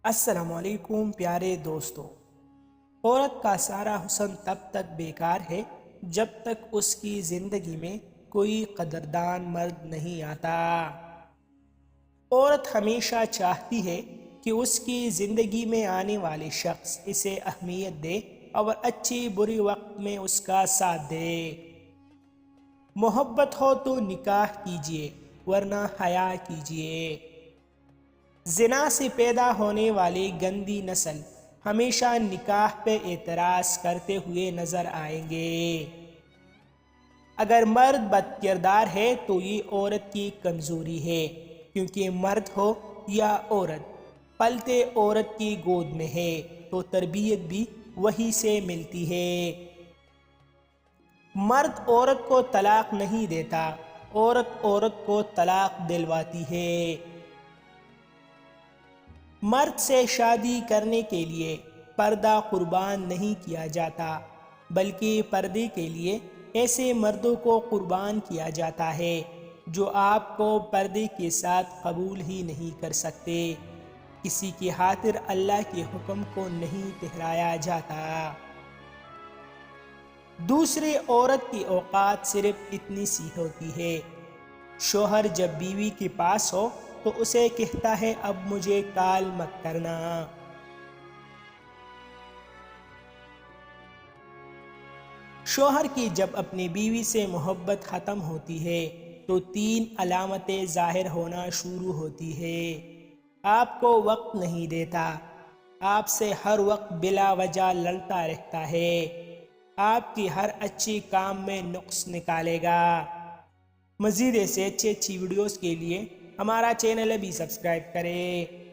السلام علیکم پیارے دوستو۔ عورت کا سارا حسن تب تک بیکار ہے جب تک اس کی زندگی میں کوئی قدردان مرد نہیں آتا۔ عورت ہمیشہ چاہتی ہے کہ اس کی زندگی میں آنے والے شخص اسے اہمیت دے اور اچھی بری وقت میں اس کا ساتھ دے۔ محبت ہو تو نکاح کیجیے ورنہ حیا کیجیے۔ زنا سے پیدا ہونے والی گندی نسل ہمیشہ نکاح پہ اعتراض کرتے ہوئے نظر آئیں گے۔ اگر مرد بد کردار ہے تو یہ عورت کی کمزوری ہے، کیونکہ مرد ہو یا عورت پلتے عورت کی گود میں ہے تو تربیت بھی وہی سے ملتی ہے۔ مرد عورت کو طلاق نہیں دیتا، عورت عورت کو طلاق دلواتی ہے۔ مرد سے شادی کرنے کے لیے پردہ قربان نہیں کیا جاتا، بلکہ پردے کے لیے ایسے مردوں کو قربان کیا جاتا ہے جو آپ کو پردے کے ساتھ قبول ہی نہیں کر سکتے۔ کسی کی خاطر اللہ کے حکم کو نہیں ٹھہرایا جاتا۔ دوسری عورت کی اوقات صرف اتنی سی ہوتی ہے۔ شوہر جب بیوی کے پاس ہو تو اسے کہتا ہے اب مجھے کال مت کرنا۔ شوہر کی جب اپنی بیوی سے محبت ختم ہوتی ہے تو 3 علامتیں ظاہر ہونا شروع ہوتی ہے۔ آپ کو وقت نہیں دیتا، آپ سے ہر وقت بلا وجہ لڑتا رہتا ہے، آپ کی ہر اچھی کام میں نقص نکالے گا۔ مزید ایسے اچھی ویڈیوز کے لیے ہمارا چینل ابھی سبسکرائب کریں۔